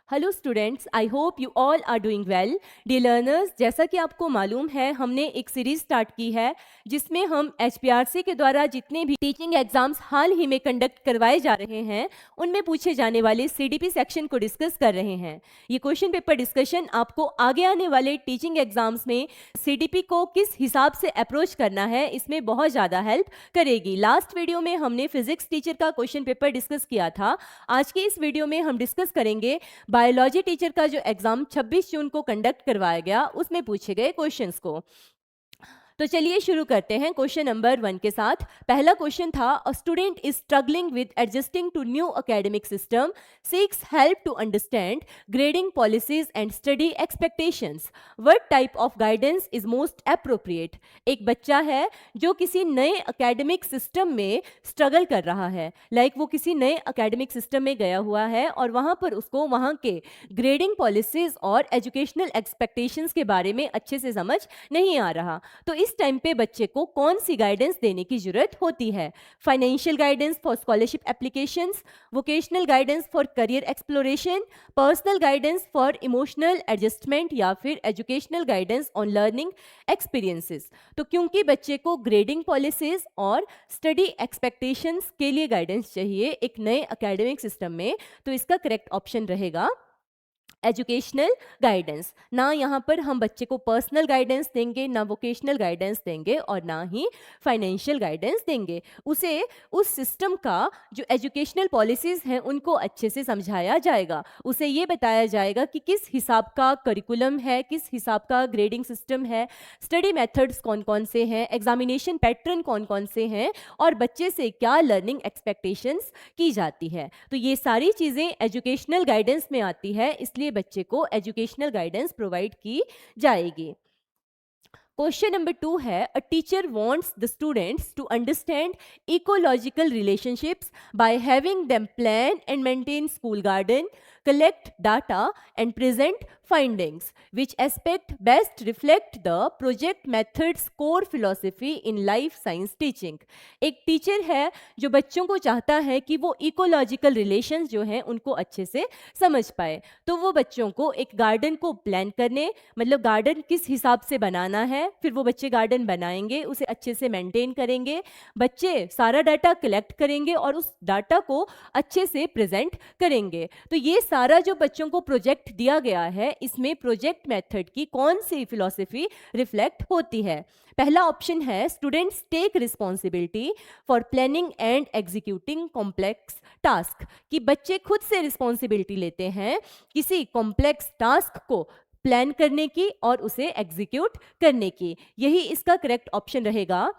Hello students, I hope you all are doing well. Dear learners, जैसा कि आपको मालूम है, हमने एक सीरीज स्टार्ट की है जिसमें हम एचपीआरसी के द्वारा जितने भी टीचिंग एग्जाम्स हाल ही में कंडक्ट करवाए जा रहे हैं उनमें पूछे जाने वाले सीडीपी सेक्शन को डिस्कस कर रहे हैं। ये क्वेश्चन पेपर डिस्कशन आपको आगे आने वाले टीचिंग एग्जाम्स में सीडीपी को किस हिसाब से अप्रोच करना है इसमें बहुत ज़्यादा हेल्प करेगी। लास्ट वीडियो में हमने फिजिक्स टीचर का क्वेश्चन पेपर डिस्कस किया था। आज के इस वीडियो में हम डिस्कस करेंगे बायोलॉजी टीचर का जो एग्जाम 26 जून को कंडक्ट करवाया गया उसमें पूछे गए क्वेश्चंस को। तो चलिए शुरू करते हैं क्वेश्चन नंबर 1 के साथ। पहला क्वेश्चन था, a student is struggling with adjusting to new academic system, seeks help to understand grading policies and study expectations, what type of guidance is most appropriate. एक बच्चा है जो किसी नए एकेडमिक सिस्टम में स्ट्रगल कर रहा है, वो किसी नए एकेडमिक सिस्टम में गया हुआ है और वहां पर उसको वहां के ग्रेडिंग पॉलिसीज और एजुकेशनल एक्सपेक्टेशंस के बारे में अच्छे से समझ नहीं आ रहा। तो इस टाइम पे बच्चे को कौन सी गाइडेंस देने की जरूरत होती है? Financial guidance for scholarship applications, vocational guidance for career exploration, personal guidance for emotional adjustment या फिर educational guidance on learning experiences. तो क्योंकि बच्चे को ग्रेडिंग पॉलिसीज और स्टडी एक्सपेक्टेशंस के लिए गाइडेंस चाहिए एक नए एकेडमिक सिस्टम में, तो इसका करेक्ट ऑप्शन रहेगा एजुकेशनल गाइडेंस। ना यहाँ पर हम बच्चे को पर्सनल गाइडेंस देंगे, ना वोकेशनल गाइडेंस देंगे और ना ही फाइनेंशियल गाइडेंस देंगे। उसे उस सिस्टम का जो एजुकेशनल पॉलिसीज हैं उनको अच्छे से समझाया जाएगा। उसे ये बताया जाएगा कि किस हिसाब का करिकुलम है, किस हिसाब का ग्रेडिंग सिस्टम है, स्टडी मेथड्स कौन कौन से हैं, एग्जामिनेशन पैटर्न कौन कौन से हैं और बच्चे से क्या लर्निंग एक्सपेक्टेशंस की जाती है। तो ये सारी चीज़ें एजुकेशनल गाइडेंस में आती है, इसलिए बच्चे को एजुकेशनल गाइडेंस प्रोवाइड की जाएगी। क्वेश्चन नंबर 2 है, a teacher wants the students to understand ecological relationships by having them plan and maintain school garden, collect data and present findings. Which aspect best reflect the project method's core philosophy in life science teaching? एक teacher है जो बच्चों को चाहता है कि वो ecological relations जो हैं उनको अच्छे से समझ पाए। तो वो बच्चों को एक गार्डन को प्लान करने, गार्डन किस हिसाब से बनाना है, फिर वो बच्चे गार्डन बनाएंगे, उसे अच्छे से मेंटेन करेंगे, बच्चे सारा डाटा कलेक्ट करेंगे और उस डाटा को अच्छे से प्रेजेंट करेंगे। तो ये सारा जो बच्चों को प्रोजेक्ट दिया गया है इसमें प्रोजेक्ट मेथड की कौन सी फिलॉसफी रिफ्लेक्ट होती है? पहला ऑप्शन है, students take responsibility for planning and executing complex task, कि बच्चे खुद से रिस्पॉन्सिबिलिटी लेते हैं किसी कॉम्प्लेक्स टास्क को प्लान करने की और उसे एग्जीक्यूट करने की। यही इसका करेक्ट ऑप्शन रहेगा।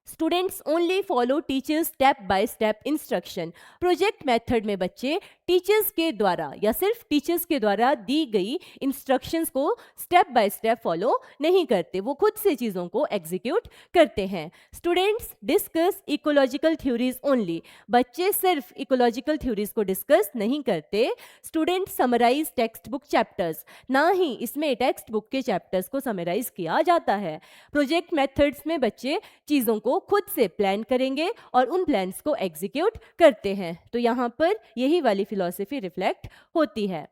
Students only follow teachers step by step instruction. Project method में बच्चे टीचर्स के द्वारा या सिर्फ टीचर्स के द्वारा दी गई इंस्ट्रक्शंस को स्टेप बाय स्टेप फॉलो नहीं करते, वो खुद से चीज़ों को एग्जीक्यूट करते हैं। Students discuss ecological theories only. बच्चे सिर्फ इकोलॉजिकल थ्योरीज को डिस्कस नहीं करते। Students summarize text book chapters, ना ही इसमें टेक्स्ट बुक के चैप्टर्स को समराइज किया जाता है। प्रोजेक्ट मेथड्स में बच्चे चीज़ों को खुद से प्लान करेंगे और उन प्लान्स को एग्जीक्यूट करते हैं। तो यहाँ पर यही वाली फिलॉसफी रिफ्लेक्ट होती है।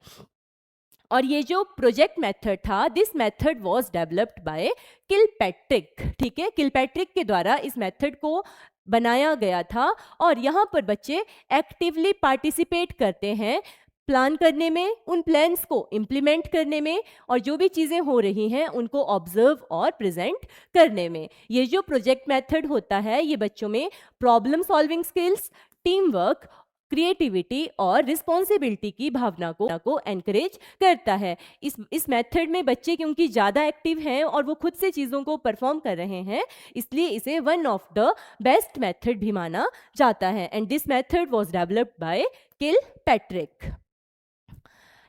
और ये जो प्रोजेक्ट मेथड था, this method was developed by Kilpatrick. ठीक है, किलपैट्रिक के द्वारा इस मेथड को बनाया गया था और यहाँ पर बच्चे एक्टिवली पार्टिसिपेट करते हैं प्लान करने में, उन प्लान्स को इम्प्लीमेंट करने में और जो भी चीज़ें हो रही हैं उनको ऑब्जर्व और प्रेजेंट करने में। ये जो प्रोजेक्ट मेथड होता है ये बच्चों में problem solving skills, team work, creativity और रिस्पॉन्सिबिलिटी की भावना को एनकरेज करता है। इस मेथड में बच्चे क्योंकि ज़्यादा एक्टिव हैं और वो खुद से चीज़ों को परफॉर्म कर रहे हैं, इसलिए इसे one of the best method भी माना जाता है। And this method was developed by Kilpatrick.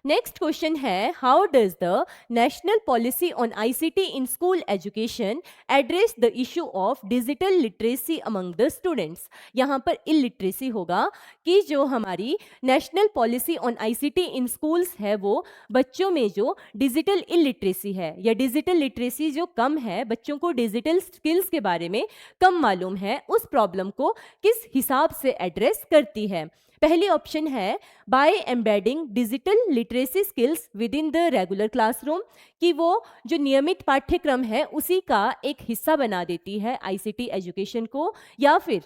Next question है, how does the national policy on ICT in school education address the issue of digital literacy among the students? यहाँ पर illiteracy होगा कि जो हमारी national policy on ICT in schools है वो बच्चों में जो डिजिटल इलिटरेसी है या डिजिटल लिटरेसी जो कम है, बच्चों को डिजिटल स्किल्स के बारे में कम मालूम है, उस प्रॉब्लम को किस हिसाब से एड्रेस करती है? पहली ऑप्शन है by embedding digital literacy skills within the regular classroom, कि वो जो नियमित पाठ्यक्रम है उसी का एक हिस्सा बना देती है आईसीटी एजुकेशन को, या फिर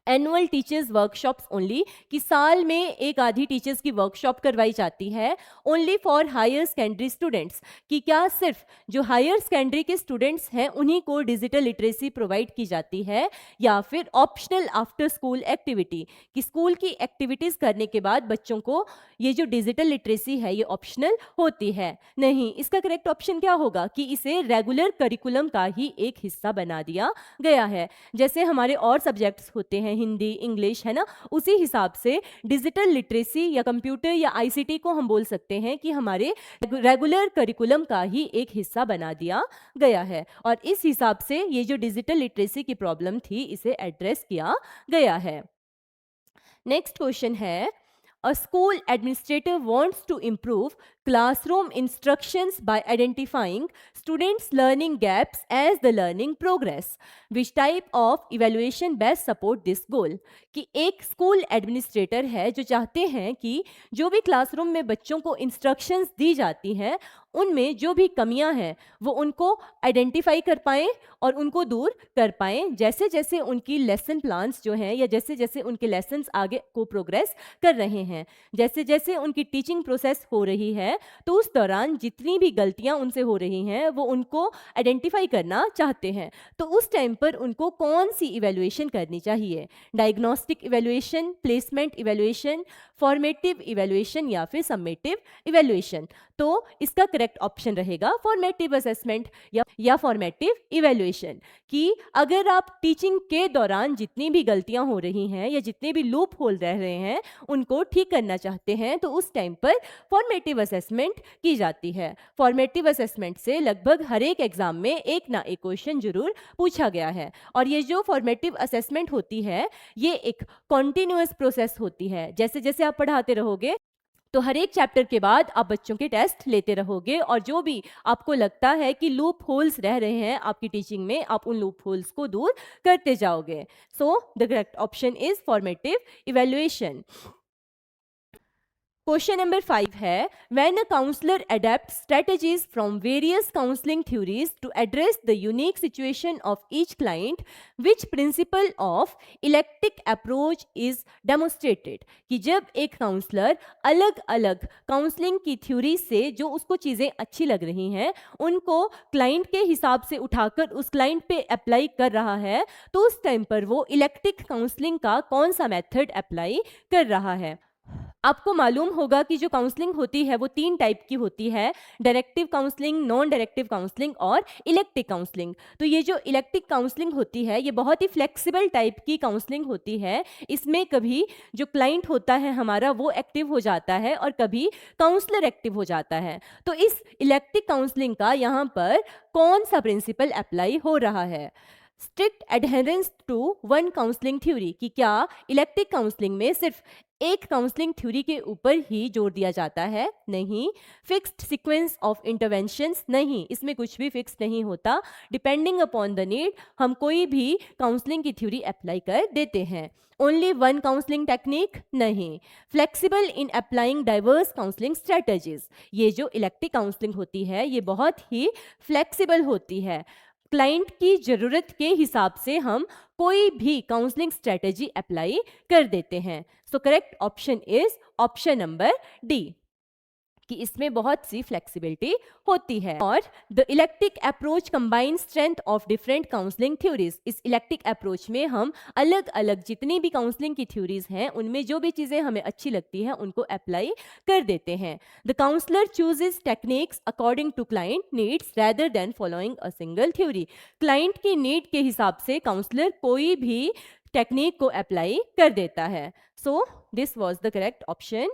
एनुअल टीचर्स वर्कशॉप्स ओनली, कि साल में एक आधी टीचर्स की वर्कशॉप करवाई जाती है only for higher secondary students, कि क्या सिर्फ जो हायर सेकेंडरी के स्टूडेंट्स हैं उन्हीं को डिजिटल लिटरेसी प्रोवाइड की जाती है, या फिर ऑप्शनल आफ्टर स्कूल एक्टिविटी, कि स्कूल की एक्टिविटीज़ करने के बाद बच्चों को ये जो डिजिटल लिटरेसी है ये ऑप्शनल होती है। नहीं, इसका करेक्ट ऑप्शन क्या होगा कि इसे रेगुलर करिकुलम का ही एक हिस्सा बना दिया गया है। जैसे हमारे और सब्जेक्ट्स होते हैं हिंदी, इंग्लिश, है ना, उसी हिसाब से डिजिटल लिटरेसी या कंप्यूटर या आईसीटी को हम बोल सकते हैं कि हमारे रेगुलर करिकुलम का ही एक हिस्सा बना दिया गया है, और इस हिसाब से ये जो डिजिटल लिटरेसी की प्रॉब्लम थी इसे एड्रेस किया गया है। नेक्स्ट क्वेश्चन है, a school administrator wants to improve classroom instructions by identifying students learning gaps as the learning progress. Which type of evaluation best support this goal? कि एक school administrator है जो चाहते हैं कि जो भी क्लासरूम में बच्चों को इंस्ट्रक्शंस दी जाती हैं उनमें जो भी कमियां हैं वो उनको आइडेंटिफाई कर पाएं और उनको दूर कर पाएं, जैसे जैसे उनकी लेसन प्लान्स जो हैं या जैसे जैसे उनके लेसन्स आगे को प्रोग्रेस कर रहे हैं, जैसे जैसे उनकी टीचिंग प्रोसेस हो रही है, तो उस दौरान जितनी भी गलतियां उनसे हो रही हैं वो उनको आइडेंटिफाई करना चाहते हैं। तो उस टाइम पर उनको कौन सी इवेल्युएशन करनी चाहिए? Diagnostic evaluation, placement evaluation, formative evaluation या फिर समेटिव इवेल्युएशन? तो इसका करेक्ट ऑप्शन रहेगा फॉर्मेटिव असेसमेंट या फॉर्मेटिव इवेल्युएशन, कि अगर आप टीचिंग के दौरान जितनी भी गलतियां हो रही हैं या जितने भी लूप होल रह रहे हैं उनको ठीक करना चाहते हैं तो उस टाइम पर फॉर्मेटिव असेसमेंट की जाती है। फॉर्मेटिव असेसमेंट से लगभग हर एक एग्जाम में एक ना एक क्वेश्चन जरूर पूछा गया है, और ये जो फॉर्मेटिव असेसमेंट होती है ये एक कॉन्टिन्यूअस प्रोसेस होती है। जैसे जैसे आप पढ़ाते रहोगे तो हर एक चैप्टर के बाद आप बच्चों के टेस्ट लेते रहोगे, और जो भी आपको लगता है कि लूप होल्स रह रहे हैं आपकी टीचिंग में आप उन लूप होल्स को दूर करते जाओगे। So the correct option is formative evaluation. Question number 5 है, when a counsellor adapts strategies from various counselling theories to address the unique situation of each client, which principle of eclectic approach is demonstrated? कि जब एक counsellor अलग अलग counselling की theory से जो उसको चीज़ें अच्छी लग रही हैं उनको क्लाइंट के हिसाब से उठाकर उस क्लाइंट पे अप्लाई कर रहा है, तो उस टाइम पर वो इलेक्टिक काउंसलिंग का कौन सा मेथड अप्लाई कर रहा है? आपको मालूम होगा कि जो काउंसलिंग होती है वो 3 टाइप की होती है, directive counselling, non directive counselling और इलेक्टिव काउंसलिंग। तो ये जो इलेक्टिव काउंसलिंग होती है ये बहुत ही फ्लेक्सिबल टाइप की काउंसलिंग होती है। इसमें कभी जो क्लाइंट होता है हमारा वो एक्टिव हो जाता है और कभी काउंसलर एक्टिव हो जाता है। तो इस इलेक्टिव काउंसलिंग का यहाँ पर कौन सा प्रिंसिपल अप्लाई हो रहा है? Strict adherence to one counselling theory, कि क्या इलेक्टिव काउंसलिंग में सिर्फ एक काउंसलिंग थ्योरी के ऊपर ही जोर दिया जाता है? नहीं। फिक्स्ड सीक्वेंस ऑफ इंटरवेंशंस, नहीं, इसमें कुछ भी फिक्स नहीं होता। डिपेंडिंग अपॉन द नीड हम कोई भी काउंसलिंग की थ्योरी अप्लाई कर देते हैं। ओनली वन काउंसलिंग टेक्निक, नहीं। Flexible in applying diverse counselling strategies, ये जो इलेक्टिव काउंसलिंग होती है ये बहुत ही फ्लेक्सिबल होती है। क्लाइंट की ज़रूरत के हिसाब से हम कोई भी काउंसलिंग स्ट्रेटजी अप्लाई कर देते हैं। So correct option is option number D, कि इसमें बहुत सी फ्लेक्सिबिलिटी होती है। और the electric approach combine strength of different counselling theories, इस इलेक्टिक अप्रोच में हम अलग अलग जितनी भी काउंसलिंग की थ्योरीज हैं उनमें जो भी चीज़ें हमें अच्छी लगती हैं उनको अप्लाई कर देते हैं। The counsellor chooses techniques according to client needs rather than following a single theory, client की नीड के हिसाब से काउंसलर कोई भी टेक्निक को अप्लाई कर देता है। So this was the correct option.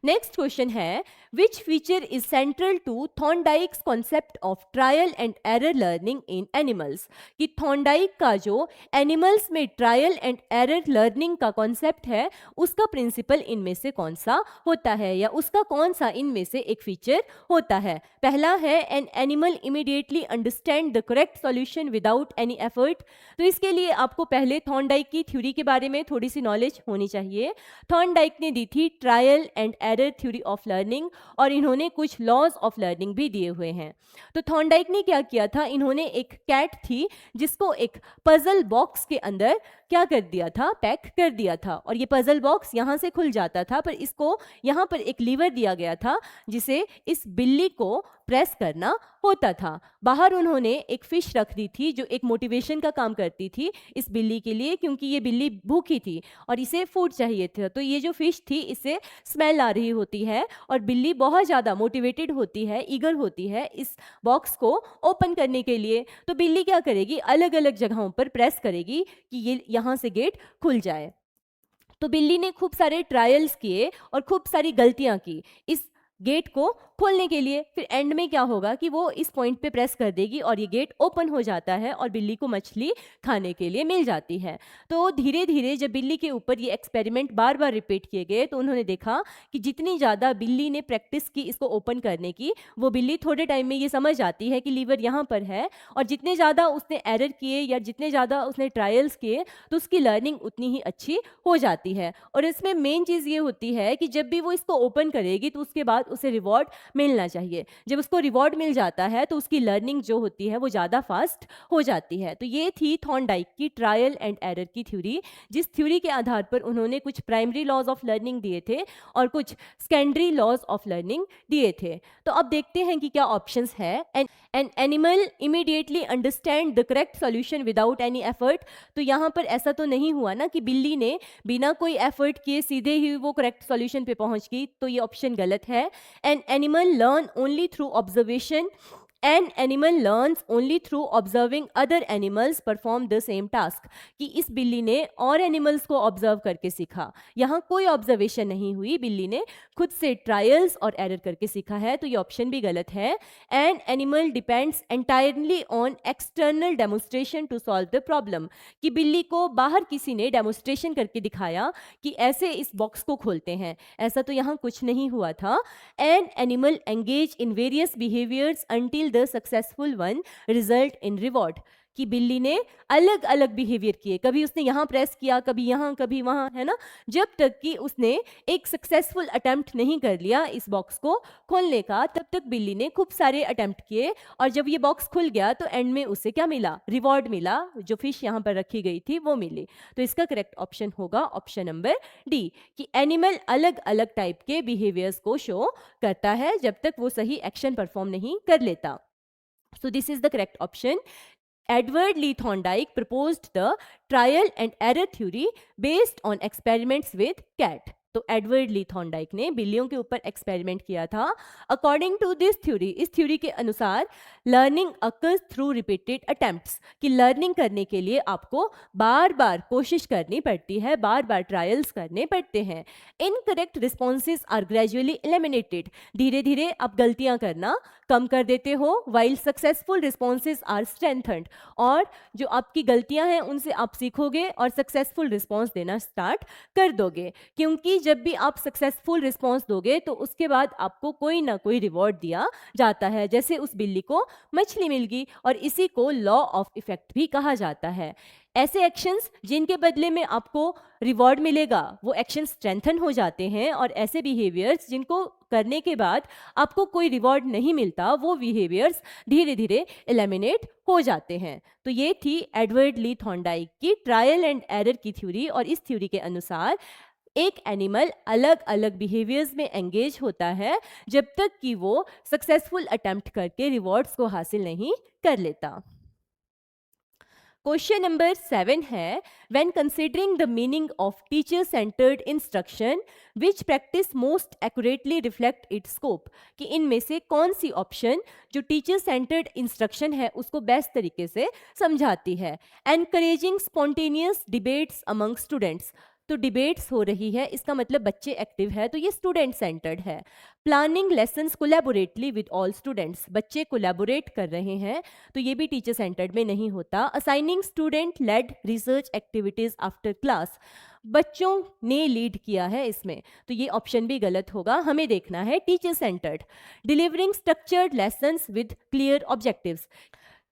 Next question है, which feature is central to Thorndike's concept of trial and error learning in animals, कि थॉर्नडाइक का जो एनिमल्स में ट्रायल एंड एरर लर्निंग का कॉन्सेप्ट है उसका प्रिंसिपल इनमें से कौन सा होता है, या उसका कौन सा इनमें से एक फीचर होता है। पहला है, an animal immediately understand the correct solution without any effort. तो इसके लिए आपको पहले थॉर्नडाइक की थ्योरी के बारे में थोड़ी सी नॉलेज होनी चाहिए। थॉर्नडाइक ने दी थी trial and error theory of learning, और इन्होंने कुछ लॉज ऑफ लर्निंग भी दिए हुए हैं। तो थॉर्नडाइक ने क्या किया था, इन्होंने एक कैट थी जिसको एक पजल बॉक्स के अंदर क्या कर दिया था, पैक कर दिया था, और ये पजल बॉक्स यहाँ से खुल जाता था, पर इसको यहाँ पर एक लीवर दिया गया था जिसे इस बिल्ली को प्रेस करना होता था। बाहर उन्होंने एक फिश रख दी थी जो एक मोटिवेशन का काम करती थी इस बिल्ली के लिए, क्योंकि ये बिल्ली भूखी थी और इसे फूड चाहिए था। तो ये जो फिश थी इससे स्मेल आ रही होती है और बिल्ली बहुत ज़्यादा मोटिवेटेड होती है, ईगर होती है इस बॉक्स को ओपन करने के लिए। तो बिल्ली क्या करेगी, अलग अलग जगहों पर प्रेस करेगी कि ये यहाँ से गेट खुल जाए। तो बिल्ली ने खूब सारे ट्रायल्स किए और खूब सारी गलतियां की इस गेट को खोलने के लिए। फिर एंड में क्या होगा कि वो इस पॉइंट पे प्रेस कर देगी और ये गेट ओपन हो जाता है और बिल्ली को मछली खाने के लिए मिल जाती है। तो धीरे धीरे जब बिल्ली के ऊपर ये एक्सपेरिमेंट बार बार रिपीट किए गए तो उन्होंने देखा कि जितनी ज़्यादा बिल्ली ने प्रैक्टिस की इसको ओपन करने की, वो बिल्ली थोड़े टाइम में ये समझ आती है कि लीवर यहाँ पर है, और जितने ज़्यादा उसने एरर किए या जितने ज़्यादा उसने ट्रायल्स किए तो उसकी लर्निंग उतनी ही अच्छी हो जाती है। और इसमें मेन चीज़ ये होती है कि जब भी वो इसको ओपन करेगी तो उसके बाद उसे रिवॉर्ड मिलना चाहिए। जब उसको रिवॉर्ड मिल जाता है तो उसकी लर्निंग जो होती है वो ज़्यादा फास्ट हो जाती है। तो ये थी थॉर्नडाइक की ट्रायल एंड एरर की थ्योरी, जिस थ्योरी के आधार पर उन्होंने कुछ प्राइमरी लॉज ऑफ लर्निंग दिए थे और कुछ सेकेंडरी लॉज ऑफ लर्निंग दिए थे। तो अब देखते हैं कि क्या ऑप्शंस है। An animal immediately understand the correct solution without any effort. तो यहाँ पर ऐसा तो नहीं हुआ ना कि बिल्ली ने बिना कोई एफर्ट किए सीधे ही वो करेक्ट सॉल्यूशन पे पहुंच गई, तो ये ऑप्शन गलत है। An animal learn only through observation. An animal learns only through observing other animals perform the same task. कि इस बिल्ली ने और एनिमल्स को ऑब्जर्व करके सीखा, यहाँ कोई ऑब्जर्वेशन नहीं हुई, बिल्ली ने खुद से ट्रायल्स और एरर करके सीखा है, तो ये ऑप्शन भी गलत है। An animal depends entirely on external demonstration to solve the problem. कि बिल्ली को बाहर किसी ने डेमोन्स्ट्रेशन करके दिखाया कि ऐसे इस बॉक्स को खोलते हैं, ऐसा तो यहाँ कुछ नहीं हुआ था। An animal engage in various behaviours until the successful one result in reward. कि बिल्ली ने अलग अलग बिहेवियर किए, कभी उसने यहाँ प्रेस किया, कभी यहाँ, कभी वहाँ, है ना, जब तक कि उसने एक सक्सेसफुल अटेम्प्ट नहीं कर लिया इस बॉक्स को खोलने का, तब तक बिल्ली ने खूब सारे अटेम्प्ट किए। और जब ये बॉक्स खुल गया तो एंड में उसे क्या मिला, रिवॉर्ड मिला, जो फिश यहाँ पर रखी गई थी वो मिली। तो इसका करेक्ट ऑप्शन होगा ऑप्शन नंबर डी, कि एनिमल अलग अलग टाइप के बिहेवियर्स को शो करता है जब तक वो सही एक्शन परफॉर्म नहीं कर लेता। So this is the correct option. Edward Lee Thorndike proposed the trial and error theory based on experiments with cat. तो एडवर्ड ली थॉर्नडाइक ने बिल्लियों के ऊपर एक्सपेरिमेंट किया था। अकॉर्डिंग टू दिस थ्योरी, इस थ्योरी के अनुसार learning occurs through repeated attempts, कि लर्निंग करने के लिए आपको बार बार कोशिश करनी पड़ती है, बार बार ट्रायल्स करने पड़ते हैं। Incorrect responses are gradually eliminated, धीरे धीरे आप गलतियां करना कम कर देते हो, while successful responses are strengthened, और जो आपकी गलतियां हैं उनसे आप सीखोगे और सक्सेसफुल रिस्पॉन्स देना स्टार्ट कर दोगे। क्योंकि जब भी आप सक्सेसफुल रिस्पॉन्स दोगे तो उसके बाद आपको कोई ना कोई रिवॉर्ड दिया जाता है, जैसे उस बिल्ली को मछली मिल गई, और इसी को लॉ ऑफ इफेक्ट भी कहा जाता है। ऐसे एक्शंस जिनके बदले में आपको रिवॉर्ड मिलेगा वो एक्शन स्ट्रेंथन हो जाते हैं, और ऐसे बिहेवियर्स जिनको करने के बाद आपको कोई रिवॉर्ड नहीं मिलता वो बिहेवियर्स धीरे धीरे एलिमिनेट हो जाते हैं। तो ये थी एडवर्ड ली थॉर्नडाइक की ट्रायल एंड एरर की थ्योरी, और इस थ्योरी के अनुसार एक एनिमल अलग अलग बिहेवियर्स में एंगेज होता है जब तक कि वो सक्सेसफुल अटेम्प्ट करके रिवॉर्ड्स को हासिल नहीं कर लेता। क्वेश्चन नंबर 7 है, when considering the meaning of teacher centred instruction which practice most accurately reflect it's scope, कि इनमें से कौन सी ऑप्शन जो टीचर सेंटर्ड इंस्ट्रक्शन है उसको बेस्ट तरीके से समझाती है। Encouraging spontaneous debates among students, तो डिबेट्स हो रही है, इसका मतलब बच्चे एक्टिव है, तो ये स्टूडेंट सेंटर्ड है। Planning lessons collaboratively with all students, बच्चे कोलैबोरेट कर रहे हैं, तो ये भी टीचर सेंटर्ड में नहीं होता। Assigning student led research activities after class, बच्चों ने लीड किया है इसमें, तो ये ऑप्शन भी गलत होगा, हमें देखना है teacher centred. Delivering structured lessons with clear objectives,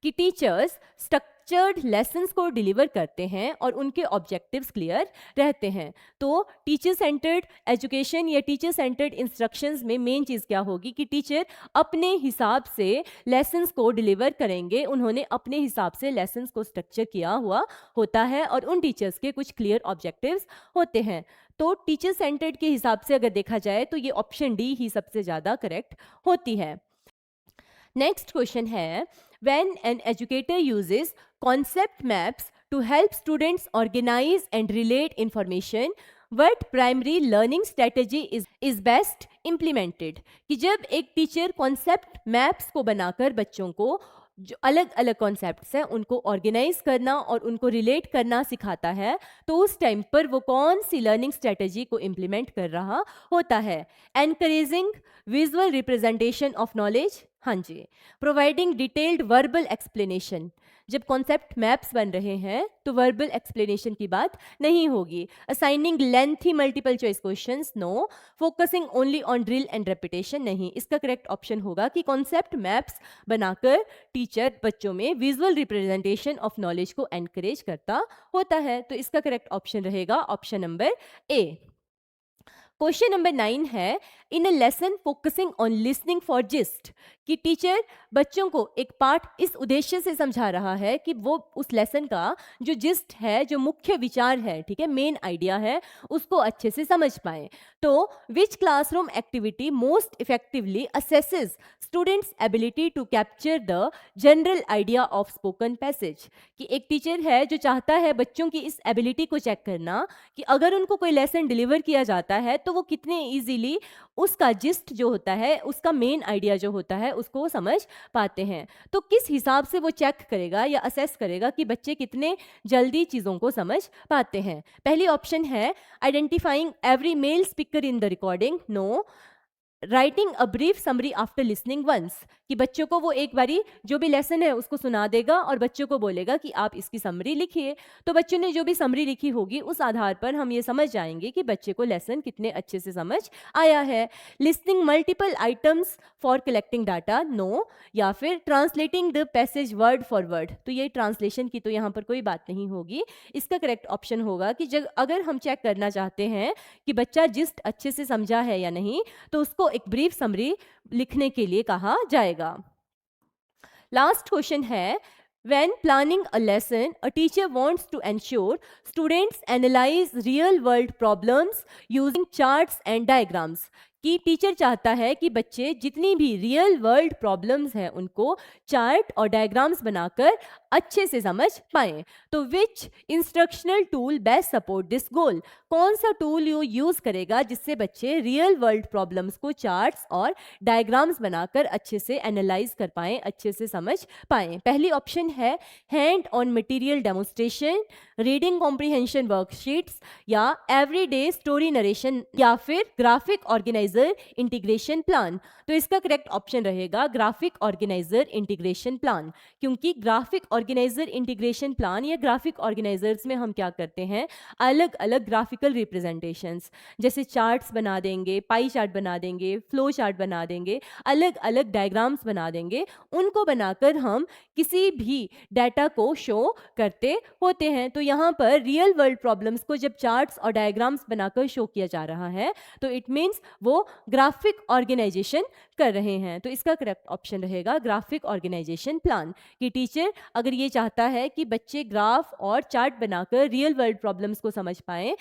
कि टीचर्स स्ट्रक्चर्ड लेसन्स को डिलीवर करते हैं और उनके ऑब्जेक्टिव्स क्लियर रहते हैं। तो टीचर सेंटर्ड एजुकेशन या टीचर सेंटर्ड इंस्ट्रक्शंस में मेन चीज़ क्या होगी कि टीचर अपने हिसाब से लेसन्स को डिलीवर करेंगे, उन्होंने अपने हिसाब से लेसन्स को स्ट्रक्चर किया हुआ होता है और उन टीचर्स के कुछ क्लियर ऑब्जेक्टिव्स होते हैं। तो टीचर सेंटर्ड के हिसाब से अगर देखा जाए तो ये ऑप्शन डी ही सबसे ज़्यादा करेक्ट होती है। नेक्स्ट क्वेश्चन है, when an educator uses concept maps to help students organize and relate information, what primary learning strategy is best implemented? कि जब एक टीचर कॉन्सेप्ट मैप्स को बनाकर बच्चों को जो अलग अलग कॉन्सेप्ट्स हैं उनको ऑर्गेनाइज करना और उनको रिलेट करना सिखाता है, तो उस टाइम पर वो कौन सी लर्निंग स्ट्रेटजी को इम्प्लीमेंट कर रहा होता है? Encouraging visual representation of knowledge, हाँ जी। प्रोवाइडिंग डिटेल्ड वर्बल एक्सप्लेनेशन, जब कॉन्सेप्ट मैप्स बन रहे हैं तो वर्बल एक्सप्लेनेशन की बात नहीं होगी। Assigning lengthy multiple choice questions, no. Focusing only on drill and repetition, नहीं। इसका करेक्ट ऑप्शन होगा कि कॉन्सेप्ट मैप्स बनाकर टीचर बच्चों में विजुअल रिप्रेजेंटेशन ऑफ नॉलेज को एनकरेज करता होता है, तो इसका करेक्ट ऑप्शन रहेगा option number A. Question number 9 है, in a lesson focusing on listening for gist, कि टीचर बच्चों को एक पाठ इस उद्देश्य से समझा रहा है कि वो उस लेसन का जो जिस्ट है, जो मुख्य विचार है, ठीक है, मेन आइडिया है, उसको अच्छे से समझ पाए। तो which classroom activity most effectively assesses students ability to capture the general idea of spoken passage, कि एक टीचर है जो चाहता है बच्चों की इस एबिलिटी को चेक करना कि अगर उनको कोई लेसन डिलीवर किया जाता है तो वो कितने इजीली उसका जिस्ट जो होता है, उसका मेन आइडिया जो होता है, उसको वो समझ पाते हैं। तो किस हिसाब से वो चेक करेगा या असेस करेगा कि बच्चे कितने जल्दी चीज़ों को समझ पाते हैं? पहली ऑप्शन है identifying every male speaker in the recording, no. Writing a brief summary after listening once, कि बच्चों को वो एक बारी जो भी लेसन है उसको सुना देगा और बच्चों को बोलेगा कि आप इसकी समरी लिखिए। तो बच्चों ने जो भी समरी लिखी होगी उस आधार पर हम ये समझ जाएंगे कि बच्चे को लेसन कितने अच्छे से समझ आया है। Listing multiple items for collecting data, no. या फिर translating the passage word for word, तो ये ट्रांसलेशन की तो यहाँ पर कोई बात नहीं होगी। इसका करेक्ट ऑप्शन होगा कि जब अगर हम चेक करना चाहते हैं कि बच्चा जिस्ट अच्छे से समझा है या नहीं, तो उसको एक ब्रीफ समरी लिखने के लिए कहा जाएगा। लास्ट क्वेश्चन है, when planning a lesson, a teacher wants to ensure students analyze real world problems using charts and diagrams, कि टीचर चाहता है कि बच्चे जितनी भी रियल वर्ल्ड प्रॉब्लम्स हैं उनको चार्ट और डायग्राम्स बनाकर अच्छे से समझ पाएं। तो which instructional tool best support this goal, कौन सा टूल यू यूज करेगा जिससे बच्चे रियल वर्ल्ड प्रॉब्लम्स को चार्ट्स और डायग्राम्स बनाकर अच्छे से एनालाइज कर पाएं, अच्छे से समझ पाएं? पहली ऑप्शन है hand on material demonstration, reading comprehension worksheets, या एवरीडे स्टोरी नरेशन, या फिर ग्राफिक ऑर्गेनाइजर इंटीग्रेशन प्लान। तो इसका करेक्ट ऑप्शन रहेगा ग्राफिक ऑर्गेनाइजर इंटीग्रेशन प्लान, क्योंकि ग्राफिक ऑर्गेनाइजर इंटीग्रेशन प्लान या ग्राफिक ऑर्गेनाइजर्स में हम क्या करते हैं, अलग अलग ग्राफिकल रिप्रेजेंटेशंस, जैसे चार्ट्स बना देंगे, पाई चार्ट बना देंगे, फ्लो चार्ट बना देंगे, अलग अलग डायग्राम्स बना देंगे, उनको बनाकर हम किसी भी डाटा को शो करते होते हैं। तो यहाँ पर रियल वर्ल्ड प्रॉब्लम्स को जब चार्ट्स और डायग्राम्स बनाकर शो किया जा रहा है तो इट मीन्स वो ग्राफिक ऑर्गेनाइजेशन कर रहे हैं। तो इसका करेक्ट ऑप्शन रहेगा ग्राफिक ऑर्गेनाइजेशन प्लान, कि टीचर अगर ये चाहता है कि बच्चे ग्राफ और चार्ट बनाकर रियल वर्ल्ड प्रॉब्लम्स को समझ पाएं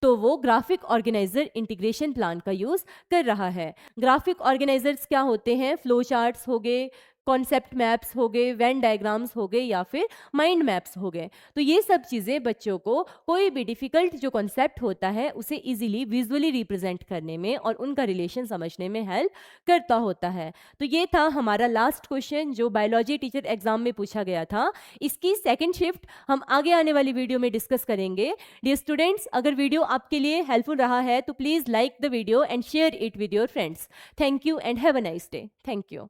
तो वो ग्राफिक ऑर्गेनाइजर इंटीग्रेशन प्लान का यूज कर रहा है। ग्राफिक ऑर्गेनाइजर्स क्या होते हैं? फ्लो चार्ट्स हो गए, कॉन्सेप्ट मैप्स हो गए, वेन डायग्राम्स हो गए या फिर माइंड मैप्स हो गए। तो ये सब चीज़ें बच्चों को कोई भी डिफ़िकल्ट जो कॉन्सेप्ट होता है उसे ईज़िली विजुअली रिप्रेज़ेंट करने में और उनका रिलेशन समझने में हेल्प करता होता है। तो ये था हमारा लास्ट क्वेश्चन जो बायोलॉजी टीचर एग्ज़ाम में पूछा गया था। इसकी सेकंड शिफ्ट हम आगे आने वाली वीडियो में डिस्कस करेंगे। डियर स्टूडेंट्स, अगर वीडियो आपके लिए हेल्पफुल रहा है तो please like the video and share it with your friends. Thank you and have a nice day. Thank you.